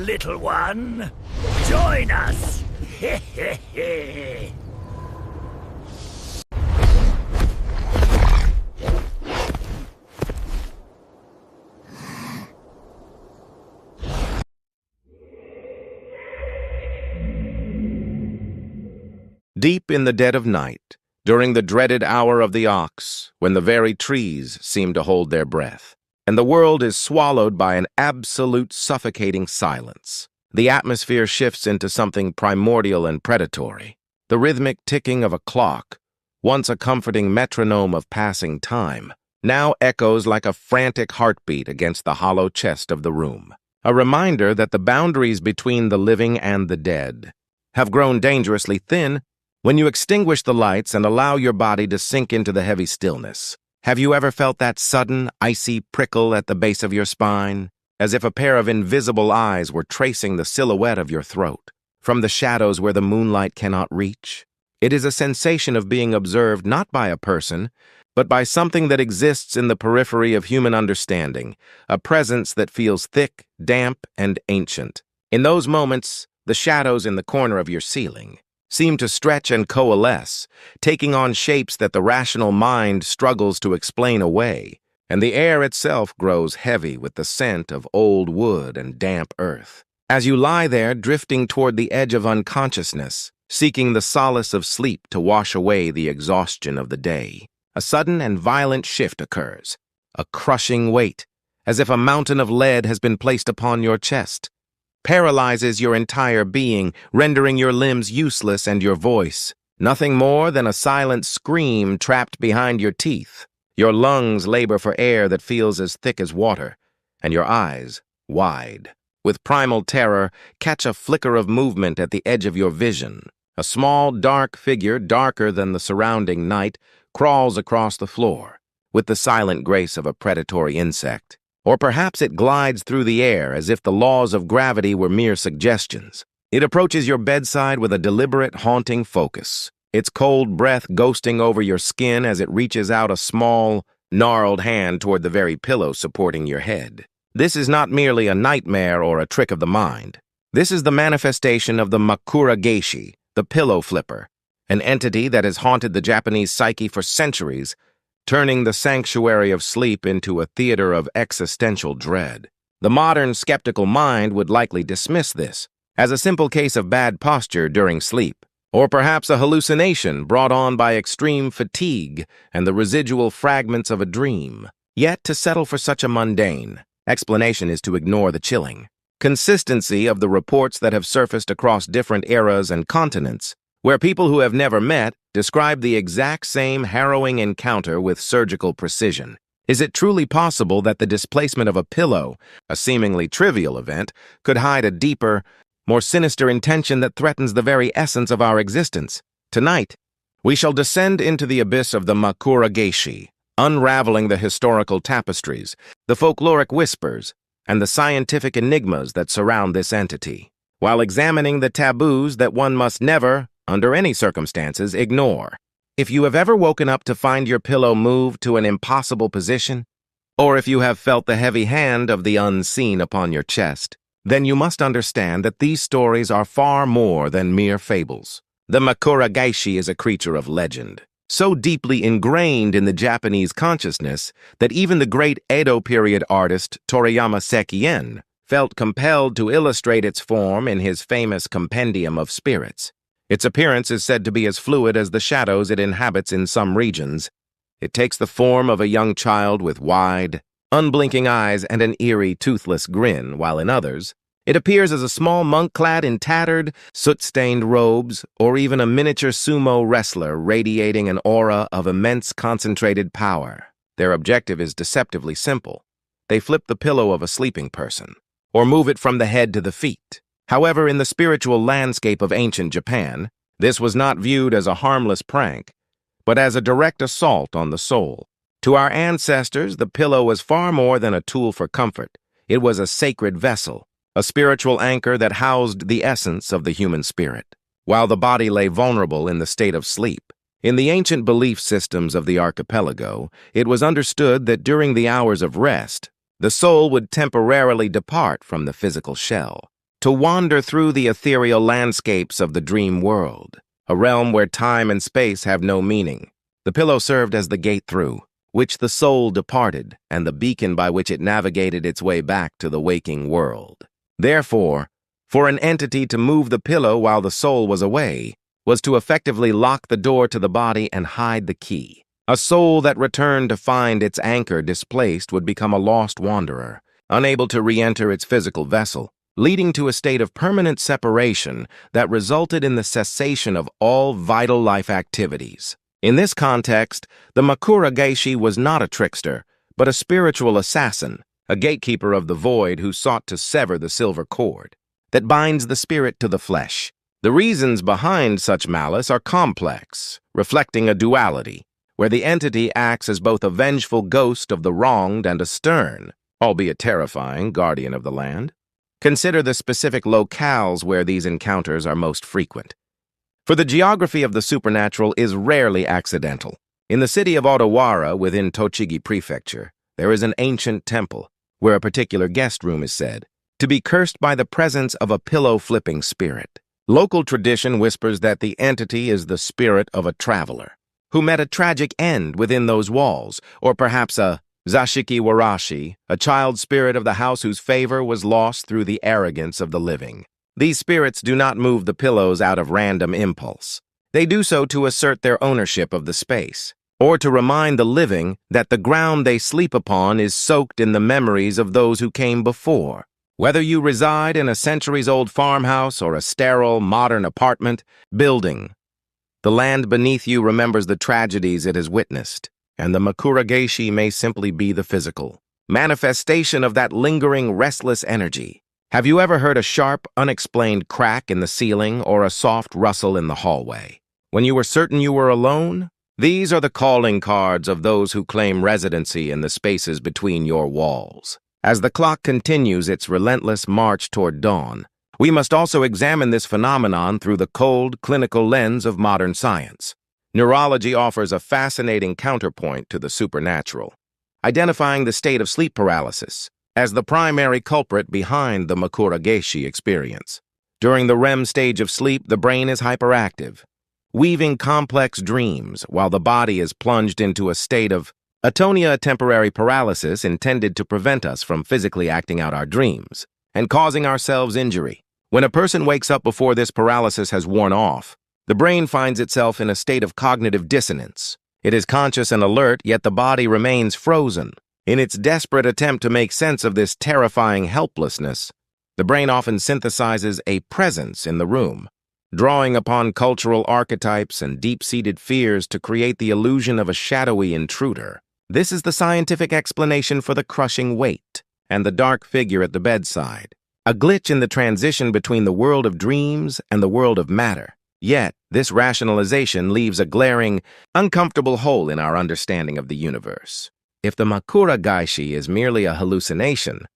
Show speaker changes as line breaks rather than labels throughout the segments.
little one. Join us!
Deep in the dead of night, during the dreaded hour of the ox, when the very trees seem to hold their breath, and the world is swallowed by an absolute suffocating silence, the atmosphere shifts into something primordial and predatory. The rhythmic ticking of a clock, once a comforting metronome of passing time, now echoes like a frantic heartbeat against the hollow chest of the room, a reminder that the boundaries between the living and the dead have grown dangerously thin when you extinguish the lights and allow your body to sink into the heavy stillness. Have you ever felt that sudden, icy prickle at the base of your spine, as if a pair of invisible eyes were tracing the silhouette of your throat, from the shadows where the moonlight cannot reach? It is a sensation of being observed not by a person, but by something that exists in the periphery of human understanding, a presence that feels thick, damp, and ancient. In those moments, the shadows in the corner of your ceiling seem to stretch and coalesce, taking on shapes that the rational mind struggles to explain away, and the air itself grows heavy with the scent of old wood and damp earth. As you lie there drifting toward the edge of unconsciousness, seeking the solace of sleep to wash away the exhaustion of the day, a sudden and violent shift occurs, a crushing weight, as if a mountain of lead has been placed upon your chest, paralyzes your entire being, rendering your limbs useless and your voice nothing more than a silent scream trapped behind your teeth. Your lungs labor for air that feels as thick as water, and your eyes, wide, with primal terror, catch a flicker of movement at the edge of your vision. A small, dark figure, darker than the surrounding night, crawls across the floor, with the silent grace of a predatory insect. Or perhaps it glides through the air as if the laws of gravity were mere suggestions. It approaches your bedside with a deliberate, haunting focus, its cold breath ghosting over your skin as it reaches out a small, gnarled hand toward the very pillow supporting your head. This is not merely a nightmare or a trick of the mind. This is the manifestation of the Makuragaeshi, the pillow flipper, an entity that has haunted the Japanese psyche for centuries, turning the sanctuary of sleep into a theater of existential dread. The modern skeptical mind would likely dismiss this as a simple case of bad posture during sleep, or perhaps a hallucination brought on by extreme fatigue and the residual fragments of a dream. Yet to settle for such a mundane explanation is to ignore the chilling consistency of the reports that have surfaced across different eras and continents, where people who have never met describe the exact same harrowing encounter with surgical precision. Is it truly possible that the displacement of a pillow, a seemingly trivial event, could hide a deeper, more sinister intention that threatens the very essence of our existence? Tonight, we shall descend into the abyss of the Makuragaeshi, unraveling the historical tapestries, the folkloric whispers, and the scientific enigmas that surround this entity, while examining the taboos that one must never, under any circumstances, ignore. If you have ever woken up to find your pillow moved to an impossible position, or if you have felt the heavy hand of the unseen upon your chest, then you must understand that these stories are far more than mere fables. The Makuragaeshi is a creature of legend, so deeply ingrained in the Japanese consciousness that even the great Edo period artist Toriyama Sekien felt compelled to illustrate its form in his famous Compendium of Spirits. Its appearance is said to be as fluid as the shadows it inhabits in some regions. It takes the form of a young child with wide, unblinking eyes and an eerie, toothless grin, while in others, it appears as a small monk clad in tattered, soot-stained robes, or even a miniature sumo wrestler radiating an aura of immense concentrated power. Their objective is deceptively simple. They flip the pillow of a sleeping person, or move it from the head to the feet. However, in the spiritual landscape of ancient Japan, this was not viewed as a harmless prank, but as a direct assault on the soul. To our ancestors, the pillow was far more than a tool for comfort. It was a sacred vessel, a spiritual anchor that housed the essence of the human spirit, while the body lay vulnerable in the state of sleep. In the ancient belief systems of the archipelago, it was understood that during the hours of rest, the soul would temporarily depart from the physical shell. to wander through the ethereal landscapes of the dream world, a realm where time and space have no meaning. The pillow served as the gate through which the soul departed and the beacon by which it navigated its way back to the waking world. Therefore, for an entity to move the pillow while the soul was away was to effectively lock the door to the body and hide the key. A soul that returned to find its anchor displaced would become a lost wanderer, unable to re-enter its physical vessel, leading to a state of permanent separation that resulted in the cessation of all vital life activities. In this context, the Makuragaeshi was not a trickster, but a spiritual assassin, a gatekeeper of the void who sought to sever the silver cord that binds the spirit to the flesh. The reasons behind such malice are complex, reflecting a duality, where the entity acts as both a vengeful ghost of the wronged and a stern, albeit terrifying, guardian of the land. Consider the specific locales where these encounters are most frequent. For the geography of the supernatural is rarely accidental. In the city of Odawara within Tochigi Prefecture, there is an ancient temple where a particular guest room is said to be cursed by the presence of a pillow-flipping spirit. Local tradition whispers that the entity is the spirit of a traveler who met a tragic end within those walls, or perhaps a Zashiki Warashi, a child spirit of the house whose favor was lost through the arrogance of the living. These spirits do not move the pillows out of random impulse. They do so to assert their ownership of the space, or to remind the living that the ground they sleep upon is soaked in the memories of those who came before. Whether you reside in a centuries-old farmhouse or a sterile, modern apartment building, the land beneath you remembers the tragedies it has witnessed, and the Makuragaeshi may simply be the physical manifestation of that lingering, restless energy. Have you ever heard a sharp, unexplained crack in the ceiling or a soft rustle in the hallway when you were certain you were alone? These are the calling cards of those who claim residency in the spaces between your walls. As the clock continues its relentless march toward dawn, we must also examine this phenomenon through the cold, clinical lens of modern science. Neurology offers a fascinating counterpoint to the supernatural, identifying the state of sleep paralysis as the primary culprit behind the Makuragaeshi experience. During the REM stage of sleep, the brain is hyperactive, weaving complex dreams while the body is plunged into a state of atonia, a temporary paralysis intended to prevent us from physically acting out our dreams and causing ourselves injury. When a person wakes up before this paralysis has worn off, the brain finds itself in a state of cognitive dissonance. It is conscious and alert, yet the body remains frozen. In its desperate attempt to make sense of this terrifying helplessness, the brain often synthesizes a presence in the room, drawing upon cultural archetypes and deep-seated fears to create the illusion of a shadowy intruder. This is the scientific explanation for the crushing weight and the dark figure at the bedside, a glitch in the transition between the world of dreams and the world of matter. Yet, this rationalization leaves a glaring, uncomfortable hole in our understanding of the universe. If the Makuragaeshi is merely a hallucination,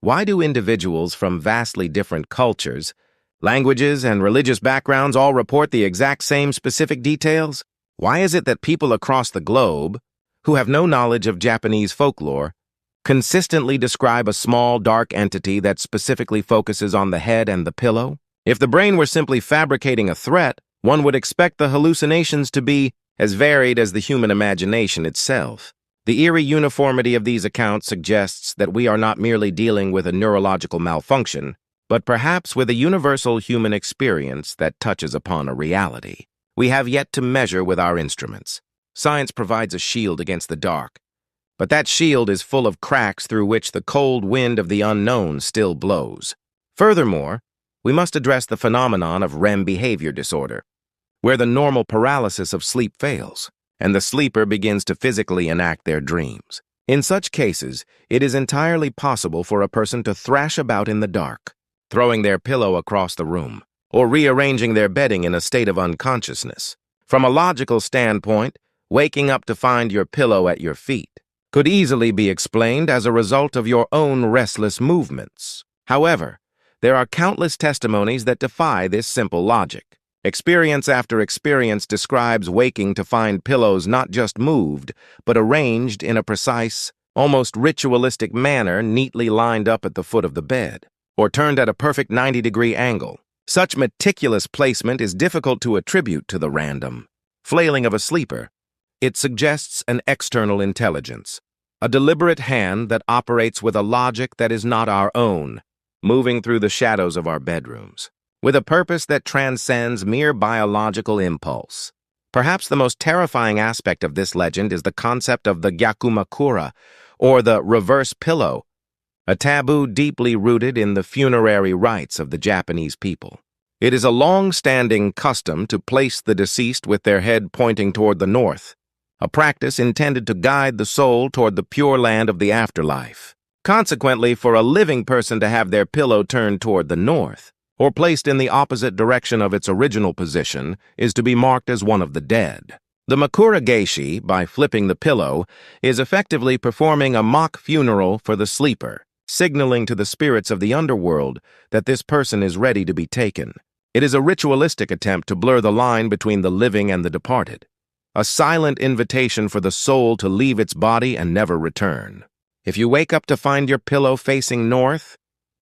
why do individuals from vastly different cultures, languages, and religious backgrounds all report the exact same specific details? Why is it that people across the globe, who have no knowledge of Japanese folklore, consistently describe a small, dark entity that specifically focuses on the head and the pillow? If the brain were simply fabricating a threat, one would expect the hallucinations to be as varied as the human imagination itself. The eerie uniformity of these accounts suggests that we are not merely dealing with a neurological malfunction, but perhaps with a universal human experience that touches upon a reality we have yet to measure with our instruments. Science provides a shield against the dark, but that shield is full of cracks through which the cold wind of the unknown still blows. Furthermore, we must address the phenomenon of REM behavior disorder, where the normal paralysis of sleep fails, and the sleeper begins to physically enact their dreams. In such cases, it is entirely possible for a person to thrash about in the dark, throwing their pillow across the room, or rearranging their bedding in a state of unconsciousness. From a logical standpoint, waking up to find your pillow at your feet could easily be explained as a result of your own restless movements. However, there are countless testimonies that defy this simple logic. Experience after experience describes waking to find pillows not just moved, but arranged in a precise, almost ritualistic manner neatly lined up at the foot of the bed. or turned at a perfect 90-degree angle. Such meticulous placement is difficult to attribute to the random flailing of a sleeper. It suggests an external intelligence, a deliberate hand that operates with a logic that is not our own, moving through the shadows of our bedrooms, with a purpose that transcends mere biological impulse. Perhaps the most terrifying aspect of this legend is the concept of the Gyakumakura, or the reverse pillow, a taboo deeply rooted in the funerary rites of the Japanese people. It is a long-standing custom to place the deceased with their head pointing toward the north, a practice intended to guide the soul toward the pure land of the afterlife. Consequently, for a living person to have their pillow turned toward the north, or placed in the opposite direction of its original position, is to be marked as one of the dead. The Makuragaeshi, by flipping the pillow, is effectively performing a mock funeral for the sleeper, signaling to the spirits of the underworld that this person is ready to be taken. It is a ritualistic attempt to blur the line between the living and the departed, a silent invitation for the soul to leave its body and never return. If you wake up to find your pillow facing north,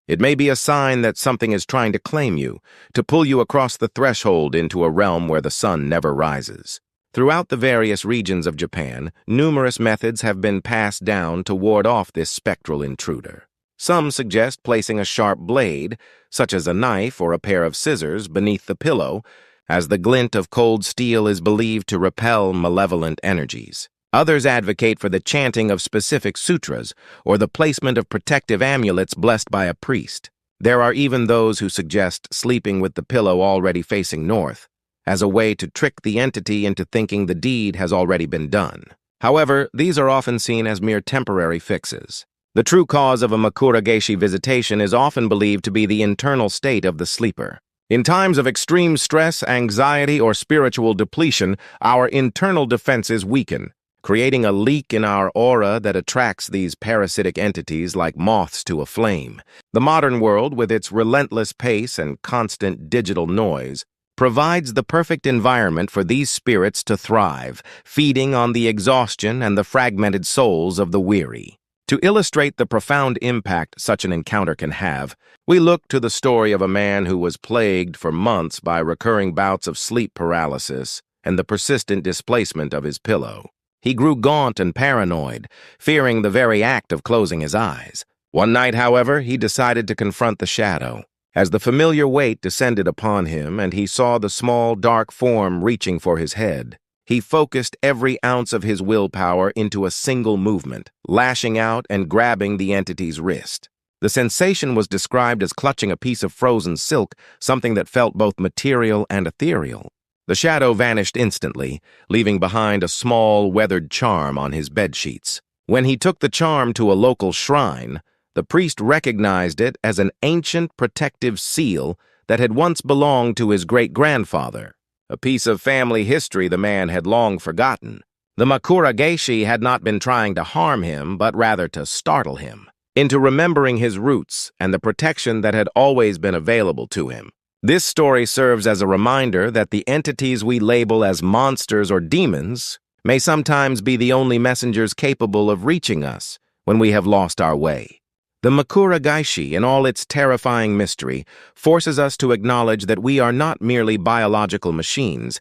it may be a sign that something is trying to claim you, to pull you across the threshold into a realm where the sun never rises. Throughout the various regions of Japan, numerous methods have been passed down to ward off this spectral intruder. Some suggest placing a sharp blade, such as a knife or a pair of scissors, beneath the pillow, as the glint of cold steel is believed to repel malevolent energies. Others advocate for the chanting of specific sutras or the placement of protective amulets blessed by a priest. There are even those who suggest sleeping with the pillow already facing north, as a way to trick the entity into thinking the deed has already been done. However, these are often seen as mere temporary fixes. The true cause of a Makuragaeshi visitation is often believed to be the internal state of the sleeper. In times of extreme stress, anxiety, or spiritual depletion, our internal defenses weaken, creating a leak in our aura that attracts these parasitic entities like moths to a flame. The modern world, with its relentless pace and constant digital noise, provides the perfect environment for these spirits to thrive, feeding on the exhaustion and the fragmented souls of the weary. To illustrate the profound impact such an encounter can have, we look to the story of a man who was plagued for months by recurring bouts of sleep paralysis and the persistent displacement of his pillow. He grew gaunt and paranoid, fearing the very act of closing his eyes. One night, however, he decided to confront the shadow. As the familiar weight descended upon him and he saw the small, dark form reaching for his head, he focused every ounce of his willpower into a single movement, lashing out and grabbing the entity's wrist. The sensation was described as clutching a piece of frozen silk, something that felt both material and ethereal. The shadow vanished instantly, leaving behind a small, weathered charm on his bedsheets. When he took the charm to a local shrine, the priest recognized it as an ancient protective seal that had once belonged to his great-grandfather, a piece of family history the man had long forgotten. The Makuragaeshi had not been trying to harm him, but rather to startle him into remembering his roots and the protection that had always been available to him. This story serves as a reminder that the entities we label as monsters or demons may sometimes be the only messengers capable of reaching us when we have lost our way. The Makuragaeshi, in all its terrifying mystery, forces us to acknowledge that we are not merely biological machines,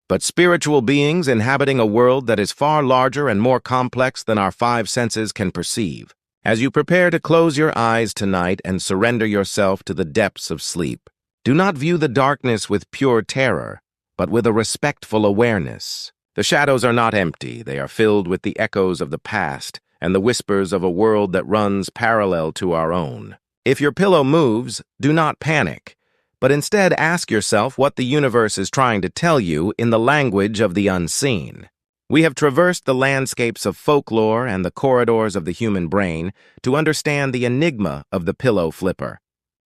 but spiritual beings inhabiting a world that is far larger and more complex than our five senses can perceive. As you prepare to close your eyes tonight and surrender yourself to the depths of sleep, do not view the darkness with pure terror, but with a respectful awareness. The shadows are not empty. They are filled with the echoes of the past and the whispers of a world that runs parallel to our own. If your pillow moves, do not panic, but instead ask yourself what the universe is trying to tell you in the language of the unseen. We have traversed the landscapes of folklore and the corridors of the human brain to understand the enigma of the pillow flipper.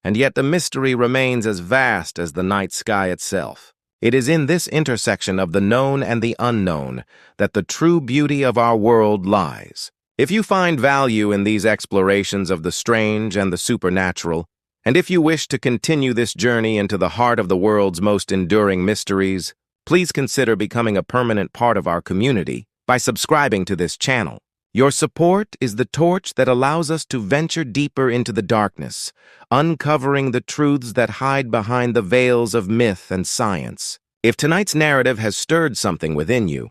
And yet the mystery remains as vast as the night sky itself. It is in this intersection of the known and the unknown that the true beauty of our world lies. If you find value in these explorations of the strange and the supernatural, and if you wish to continue this journey into the heart of the world's most enduring mysteries, please consider becoming a permanent part of our community by subscribing to this channel. Your support is the torch that allows us to venture deeper into the darkness, uncovering the truths that hide behind the veils of myth and science. If tonight's narrative has stirred something within you,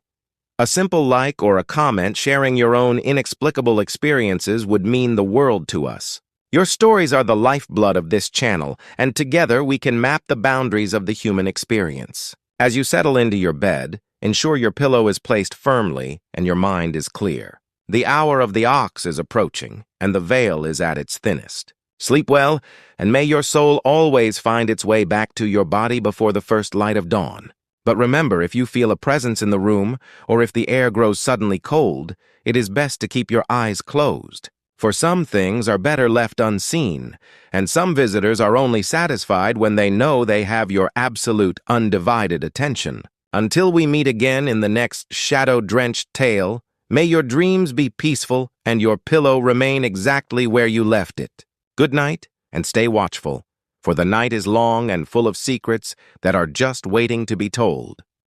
a simple like or a comment sharing your own inexplicable experiences would mean the world to us. Your stories are the lifeblood of this channel, and together we can map the boundaries of the human experience. As you settle into your bed, ensure your pillow is placed firmly and your mind is clear. The hour of the ox is approaching, and the veil is at its thinnest. Sleep well, and may your soul always find its way back to your body before the first light of dawn. But remember, if you feel a presence in the room, or if the air grows suddenly cold, it is best to keep your eyes closed. For some things are better left unseen, and some visitors are only satisfied when they know they have your absolute, undivided attention. Until we meet again in the next shadow-drenched tale, may your dreams be peaceful and your pillow remain exactly where you left it. Good night, and stay watchful, for the night is long and full of secrets that are just waiting to be told.